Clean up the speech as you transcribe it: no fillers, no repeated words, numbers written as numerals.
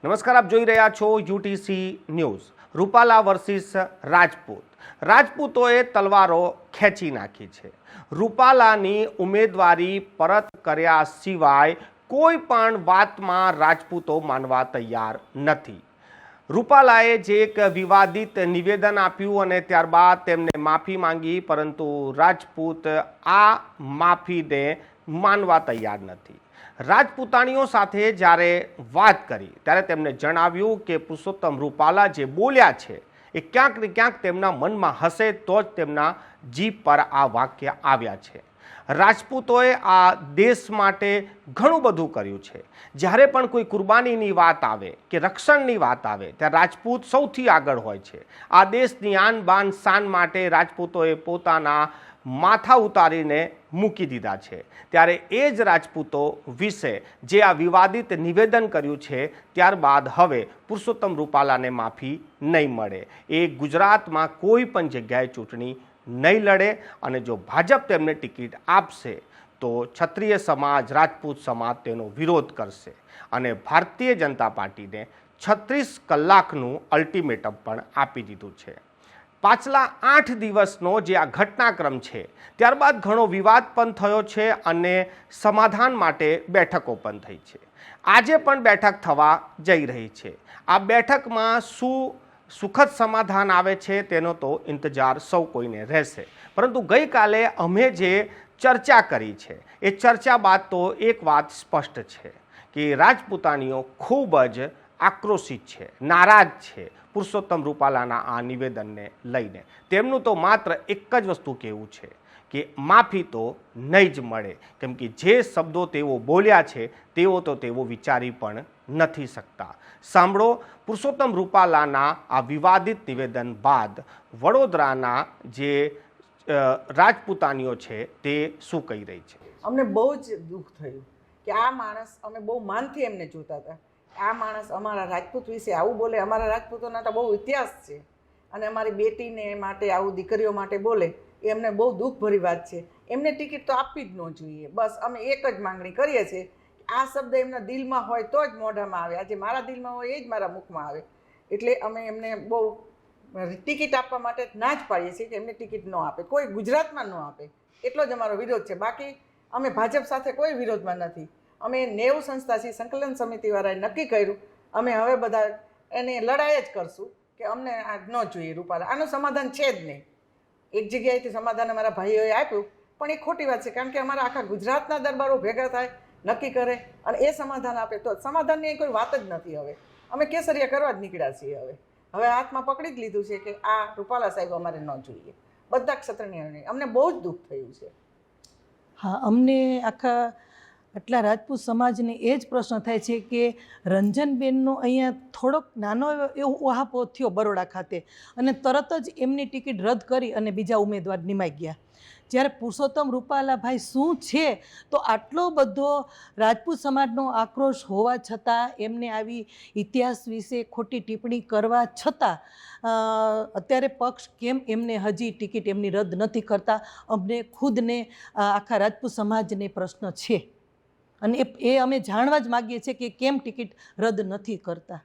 નમસ્કાર, આપ જોઈ રહ્યા છો યુટીસી ન્યૂઝ। રૂપાલા વર્સિસ રાજપૂતોએ તલવારો ખેંચી નાખી છે। રૂપાલાની ઉમેદવારી પરત કર્યા સિવાય કોઈ પણ વાતમાં રાજપૂતો માનવા તૈયાર નથી। રૂપાલાએ જે એક વિવાદિત નિવેદન આપ્યું અને ત્યારબાદ તેમને માફી માંગી, પરંતુ રાજપૂત આ માફીને માનવા તૈયાર નથી। રાજપૂતાણીઓ સાથે જ્યારે વાત કરી ત્યારે તેમણે જણાવ્યું કે પુરુષોત્તમ રૂપાલા જે બોલ્યા છે એ ક્યાંક ને ક્યાંક તેમના મનમાં હશે તો જ તેમના જીભ પર આ વાક્ય આવ્યા છે। રાજપૂતોએ આ દેશ માટે ઘણું બધું કર્યું છે। જ્યારે પણ કોઈ કુરબાનીની વાત આવે કે રક્ષણની વાત આવે ત્યારે રાજપૂત સૌથી આગળ હોય છે। આ દેશની આન બાન શાન માટે રાજપૂતોએ પોતાના માથા ઉતારીને મૂકી દીધા છે। ત્યારે એ જ રાજપૂતો વિશે જે આ વિવાદિત નિવેદન કર્યું છે ત્યારબાદ હવે પુરુષોત્તમ રૂપાલાને માફી નહીં મળે। એ ગુજરાતમાં કોઈ પણ જગ્યાએ ચૂંટણી નહીં લડે અને જો ભાજપ તેમને ટિકિટ આપશે તો ક્ષત્રિય સમાજ, રાજપૂત સમાજ તેનો વિરોધ કરશે અને ભારતીય જનતા પાર્ટીને 36 કલાકનું અલ્ટિમેટમ પણ આપી દીધું છે। પાછલા 8 દિવસનો જે આ ઘટનાક્રમ છે ત્યારબાદ ઘણો વિવાદ પણ થયો છે અને સમાધાન માટે બેઠકો પણ થઈ છે। આજે પણ બેઠક થવા જઈ રહી છે। આ બેઠકમાં શું સુખદ સમાધાન આવે છે તેનો તો ઇંતજાર સૌ કોઈને રહેશે, પરંતુ ગઈકાલે અમે જે ચર્ચા કરી છે એ ચર્ચા બાદ તો એક વાત સ્પષ્ટ છે કે રાજપૂતાણીઓ ખૂબ જ આક્રોશિત છે, નારાજ છે પુરુષોત્તમ રૂપાલાના આ નિવેદનને લઈને। તેમનું તો માત્ર એક જ વસ્તુ કહેવું છે કે માફી તો નહીં જ મળે, કેમ કે જે શબ્દો તેઓ બોલ્યા છે તેઓ તો તેઓ વિચારી પણ નથી શકતા। સાંભળો પુરુષોત્તમ રૂપાલાના આ વિવાદિત નિવેદન બાદ વડોદરાના જે રાજપૂતાણીઓ છે તે શું કહી રહી છે। અમને બહુ જ દુઃખ થયું કે આ માણસ, અમે બહુ માનથી એમને જોતા હતા, આ માણસ અમારા રાજપૂત વિશે આવું બોલે। અમારા રાજપૂતોના તો બહુ ઇતિહાસ છે અને અમારી બેટીને માટે આવું દીકરીઓ માટે બોલે એ અમને બહુ દુઃખભરી વાત છે। એમને ટિકિટ તો આપવી જ ન જોઈએ। બસ અમે એક જ માંગણી કરીએ છીએ, આ શબ્દ એમના દિલમાં હોય તો જ મોઢામાં આવે। આજે મારા દિલમાં હોય એ જ મારા મુખમાં આવે। એટલે અમે એમને બહુ ટિકિટ આપવા માટે ના જ પાડીએ છીએ કે એમને ટિકિટ ન આપે, કોઈ ગુજરાતમાં ન આપે, એટલો જ અમારો વિરોધ છે। બાકી અમે ભાજપ સાથે કોઈ વિરોધમાં નથી। અમે 90 સંસ્થા છીએ, સંકલન સમિતિવાળાએ નક્કી કર્યું અમે હવે બધા એને લડાઈ જ કરશું કે અમને આ ન જોઈએ રૂપાલા, આનું સમાધાન છે જ નહીં। એક જગ્યાએથી સમાધાન અમારા ભાઈઓએ આપ્યું પણ એ ખોટી વાત છે, કારણ કે અમારા આખા ગુજરાતના દરબારો ભેગા થાય, નક્કી કરે અને એ સમાધાન આપે તો સમાધાનની કોઈ વાત જ નથી। હવે અમે કેસરિયા કરવા જ નીકળ્યા છીએ। હવે હાથમાં પકડી જ લીધું છે કે આ રૂપાલા સાહેબ અમારે ન જોઈએ, બધા ક્ષત્રિયોને। અમને બહુ જ દુઃખ થયું છે। હા, અમને આટલા રાજપૂત સમાજને એ જ પ્રશ્ન થાય છે કે રંજનબેનનો અહીંયા થોડોક નાનો એવો ઉહાપો થયો બરોડા ખાતે અને તરત જ એમની ટિકિટ રદ કરી અને બીજા ઉમેદવાર નિમાઈ ગયા। જ્યારે પુરુષોત્તમ રૂપાલા ભાઈ શું છે તો આટલો બધો રાજપૂત સમાજનો આક્રોશ હોવા છતાં એમને આવી ઇતિહાસ વિશે ખોટી ટિપ્પણી કરવા છતાં અત્યારે પક્ષ કેમ એમને હજી ટિકિટ એમની રદ નથી કરતા, અમને ખુદને આખા રાજપૂત સમાજને પ્રશ્ન છે અને એ અમે જાણવા જ માગીએ છીએ કે કેમ ટિકિટ રદ નથી કરતા।